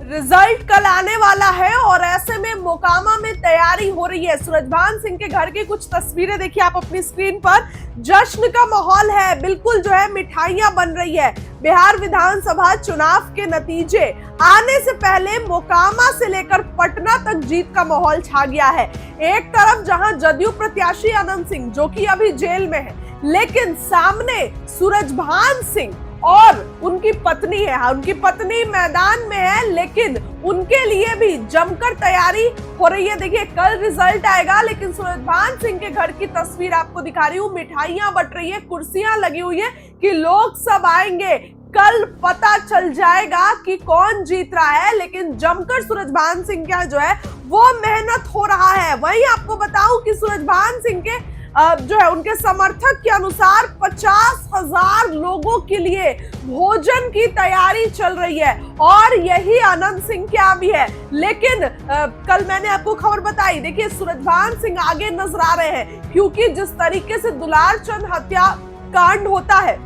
Result कल आने वाला है और ऐसे में मोकामा में तैयारी हो रही है। सूरजभान सिंह के घर की कुछ तस्वीरें देखिए आप अपनी स्क्रीन पर। जश्न का माहौल है, बिल्कुल जो है मिठाइयां बन रही है। बिहार विधानसभा चुनाव के नतीजे आने से पहले मोकामा से लेकर पटना तक जीत का माहौल छा गया है। एक तरफ जहां जदयू प्रत्याशी अनंत सिंह जो कि अभी जेल में है, लेकिन सामने सूरजभान सिंह और उनकी पत्नी है। उनकी पत्नी मैदान में है, लेकिन उनके लिए भी जमकर तैयारी हो रही है। देखिए कल रिजल्ट आएगा, लेकिन सूरजभान सिंह के घर की तस्वीर आपको दिखा रही हूँ। मिठाइयां बट रही है, कुर्सियां लगी हुई है कि लोग सब आएंगे। कल पता चल जाएगा कि कौन जीत रहा है, लेकिन जमकर सूरजभान सिंह का जो है वो मेहनत हो रहा है। वहीं आपको बताऊं कि सूरजभान सिंह के जो है उनके समर्थक के अनुसार 50,000 लोगों के लिए भोजन की तैयारी चल रही है और यही अनंत सिंह क्या भी है। लेकिन कल मैंने आपको खबर बताई, देखिए सूरजभान सिंह आगे नजर आ रहे हैं, क्योंकि जिस तरीके से दुलार चंद हत्या कांड होता है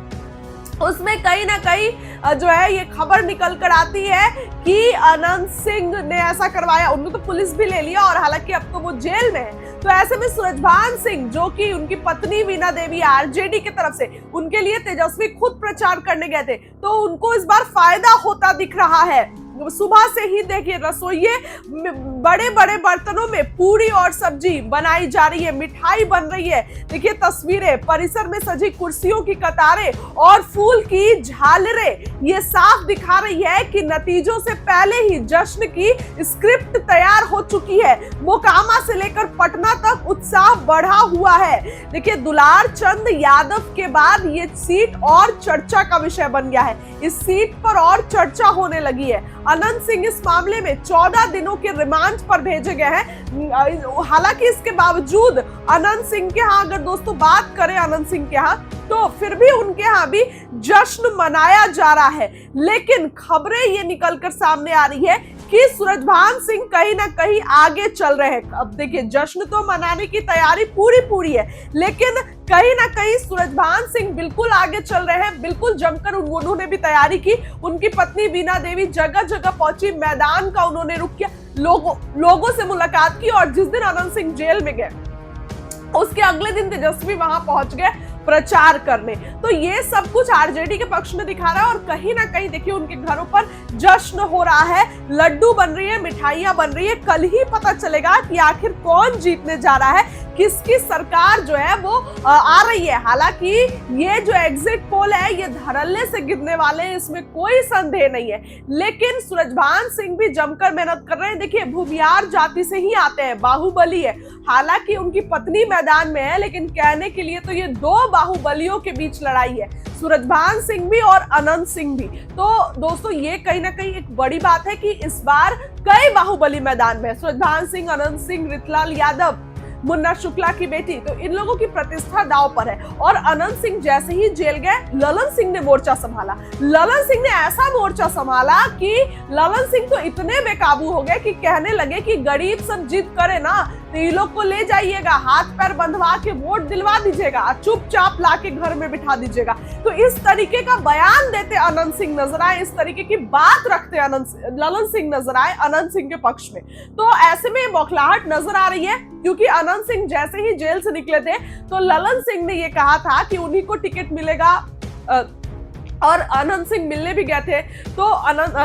उसमें कहीं ना कहीं जो है ये खबर निकल कर आती है कि अनंत सिंह ने ऐसा करवाया। उनको तो पुलिस भी ले लिया और हालांकि अब तो वो जेल में है। तो ऐसे में सूरजभान सिंह जो कि उनकी पत्नी वीणा देवी आरजेडी की तरफ से उनके लिए तेजस्वी खुद प्रचार करने गए थे, तो उनको इस बार फायदा होता दिख रहा है। सुबह से ही देखिए रसोइये बड़े बड़े बर्तनों में पूरी और सब्जी बनाई जा रही है, मिठाई बन रही है। देखिए तस्वीरें, परिसर में सजी कुर्सियों की कतारें और फूल की झालरें ये साफ दिखा रही है कि नतीजों से पहले ही जश्न की स्क्रिप्ट तैयार हो चुकी है। मोकामा से लेकर पटना तक उत्साह बढ़ा हुआ है। देखिए दुलार चंद यादव के बाद ये सीट और चर्चा का विषय बन गया है। इस सीट पर और चर्चा होने लगी है। अनंत सिंह इस मामले में 14 दिनों के रिमांड पर भेजे गए हैं। हालांकि इसके बावजूद अनंत सिंह के यहाँ अगर दोस्तों बात करें अनंत सिंह के यहाँ, तो फिर भी उनके यहाँ भी जश्न मनाया जा रहा है। लेकिन खबरें ये निकलकर सामने आ रही है कि सूरजभान सिंह कहीं ना कहीं आगे चल रहे हैं। अब देखिए जश्न तो मनाने की तैयारी पूरी है, लेकिन कहीं ना कहीं सूरजभान सिंह बिल्कुल आगे चल रहे हैं। बिल्कुल जमकर उन्होंने भी तैयारी की। उनकी पत्नी वीणा देवी जगह जगह पहुंची, मैदान का उन्होंने रुख किया, लोगों से मुलाकात की। और जिस दिन अनंत सिंह जेल में गए उसके अगले दिन तेजस्वी वहां पहुंच गए प्रचार करने। तो ये सब कुछ आरजेडी के पक्ष में दिखा रहा है और कहीं ना कहीं देखिए उनके घरों पर जश्न हो रहा है, लड्डू बन रही है, मिठाइयां बन रही है। कल ही पता चलेगा कि आखिर कौन जीतने जा रहा है, किसकी सरकार जो है वो आ रही है। हालांकि ये जो एग्जिट पोल है ये धड़ल्ले से गिरने वाले हैं, इसमें कोई संदेह नहीं है। लेकिन सूरजभान सिंह भी जमकर मेहनत कर रहे हैं। देखिए भूमियार जाति से ही आते हैं, बाहुबली है। हालांकि उनकी पत्नी मैदान में है, लेकिन कहने के लिए तो ये दो बाहुबलियों के बीच लड़ाई है, सूरजभान सिंह भी और अनंत सिंह भी। तो दोस्तों ये कहीं ना कहीं एक बड़ी बात है कि इस बार कई बाहुबली मैदान में है। सूरजभान सिंह, अनंत सिंह, रितलाल यादव, मुन्ना शुक्ला की बेटी, तो इन लोगों की प्रतिष्ठा दांव पर है। और अनंत सिंह जैसे ही जेल गए, ललन सिंह ने मोर्चा संभाला। ललन सिंह ने ऐसा मोर्चा संभाला कि ललन सिंह तो इतने बेकाबू हो गए कि कहने लगे कि गरीब सब जिद करे ना तो ये लोग को ले जाइएगा, हाथ पैर बंधवा के वोट दिलवा दीजिएगा, चुपचाप लाके घर में बिठा दीजिएगा। तो इस तरीके का बयान देते अनंत सिंह नजर आए, इस तरीके की बात रखते ललन सिंह नजर आए अनंत सिंह के पक्ष में। तो ऐसे में बौखलाहट नजर आ रही है, क्योंकि अनंत सिंह जैसे ही जेल से निकले थे तो ललन सिंह ने ये कहा था कि उन्हीं को टिकट मिलेगा और अनंत सिंह मिलने भी गए थे। तो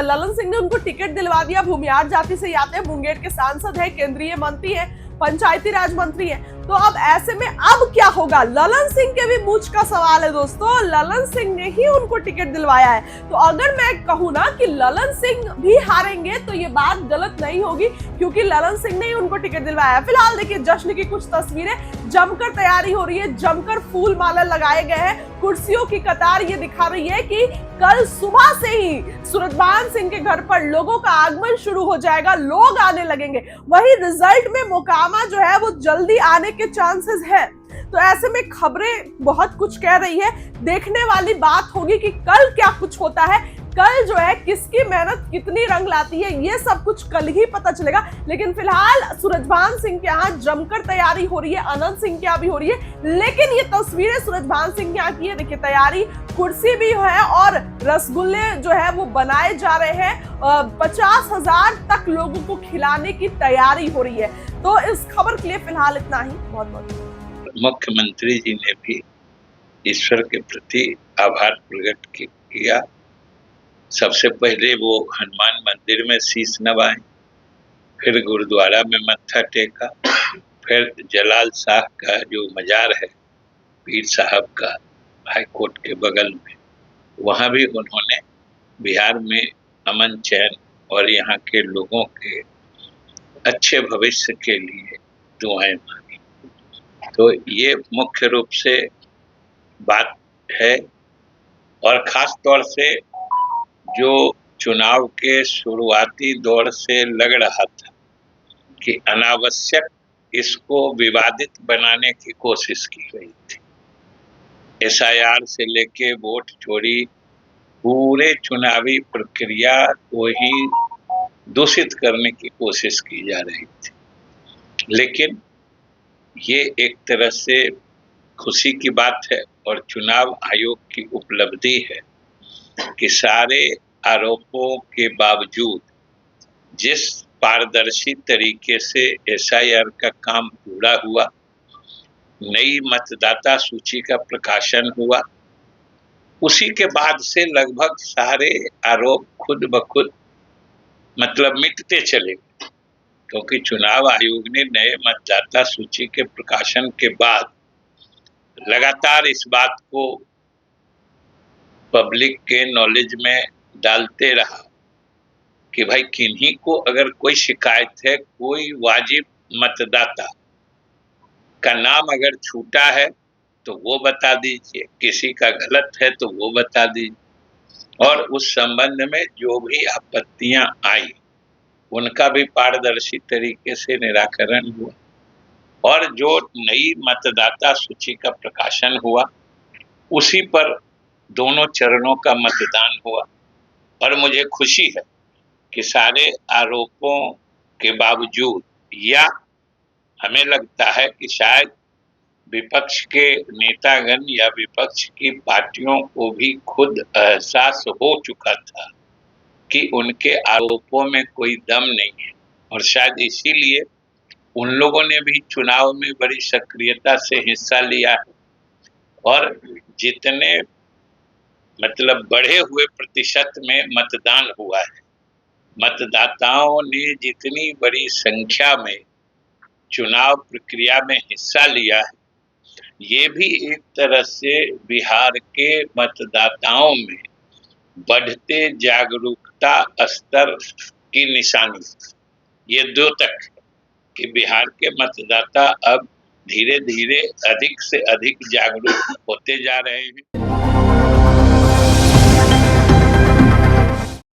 ललन सिंह ने उनको टिकट दिलवा दिया। भूमियार जाति से आते हैं, मुंगेर के सांसद है, केंद्रीय मंत्री है, पंचायती राज मंत्री है। तो अब ऐसे में अब क्या होगा, ललन सिंह के भी मूंछ का सवाल है दोस्तों। ललन सिंह ने ही उनको टिकट दिलवाया है। तो अगर मैं कहूँ ना कि ललन सिंह भी हारेंगे तो ये बात गलत नहीं होगी, क्योंकि ललन सिंह ने ही उनको टिकट दिलवाया है। फिलहाल देखिए जश्न की कुछ तस्वीरें, जमकर तैयारी हो रही है, जमकर फूल माला लगाए गए हैं, कुर्सियों की कतार ये दिखा रही है कि कल सुबह से ही सूरजभान सिंह के घर पर लोगों का आगमन शुरू हो जाएगा, लोग आने लगेंगे। वही रिजल्ट में मोकामा जो है वो जल्दी आने के चांसेस है। तो ऐसे में खबरें बहुत कुछ कह रही है। देखने वाली बात होगी कि कल क्या कुछ होता है, कल जो है किसकी मेहनत कितनी रंग लाती है ये सब कुछ कल ही पता चलेगा। लेकिन फिलहाल सूरजभान सिंह के यहाँ जमकर तैयारी हो रही है, अनंत सिंह के यहाँ भी हो रही है। लेकिन ये तस्वीरें सूरजभान सिंह के यहाँ की है, देखिए तैयारी, कुर्सी भी है और रसगुल्ले जो है वो बनाए जा रहे हैं। 50,000 तक लोगों को खिलाने की तैयारी हो रही है। तो इस खबर के लिए फिलहाल इतना ही। बहुत बहुत मुख्यमंत्री जी ने भी ईश्वर के प्रति आभार प्रकट किया। सबसे पहले वो हनुमान मंदिर में शीश नवाए, फिर गुरुद्वारा में मत्था टेका, फिर जलाल शाह का जो मजार है पीर साहब का हाई कोर्ट के बगल में, वहाँ भी उन्होंने बिहार में अमन चैन और यहाँ के लोगों के अच्छे भविष्य के लिए दुआएं मांगी। तो ये मुख्य रूप से बात है। और खास तौर से जो चुनाव के शुरुआती दौर से लग रहा था कि अनावश्यक इसको विवादित बनाने की कोशिश की गई थी, एसआईआर से लेके वोट चोरी, पूरे चुनावी प्रक्रिया को ही दूषित करने की कोशिश की जा रही थी। लेकिन ये एक तरह से खुशी की बात है और चुनाव आयोग की उपलब्धि है कि सारे आरोपों के बावजूद जिस पारदर्शी तरीके से एसआईआर का काम पूरा हुआ, नई मतदाता सूची का प्रकाशन हुआ, उसी के बाद से लगभग सारे आरोप खुद ब खुद मिटते चले गए। क्योंकि चुनाव आयोग ने नए मतदाता सूची के प्रकाशन के बाद लगातार इस बात को पब्लिक के नॉलेज में डालते रहा कि भाई किन्हीं को अगर कोई शिकायत है, कोई वाजिब मतदाता का नाम अगर छूटा है तो वो बता दीजिए, किसी का गलत है तो वो बता दीजिए। और उस संबंध में जो भी आपत्तियां आई उनका भी पारदर्शी तरीके से निराकरण हुआ। और जो नई मतदाता सूची का प्रकाशन हुआ उसी पर दोनों चरणों का मतदान हुआ। और मुझे खुशी है कि सारे आरोपों के बावजूद, या हमें लगता है कि शायद विपक्ष के नेतागण या विपक्ष की पार्टियों को भी खुद एहसास हो चुका था कि उनके आरोपों में कोई दम नहीं है, और शायद इसीलिए उन लोगों ने भी चुनाव में बड़ी सक्रियता से हिस्सा लिया है। और जितने बढ़े हुए प्रतिशत में मतदान हुआ है, मतदाताओं ने जितनी बड़ी संख्या में चुनाव प्रक्रिया में हिस्सा लिया है, ये भी एक तरह से बिहार के मतदाताओं में बढ़ते जागरूकता स्तर की निशानी, ये द्योतक है कि बिहार के मतदाता अब धीरे धीरे अधिक से अधिक जागरूक होते जा रहे हैं।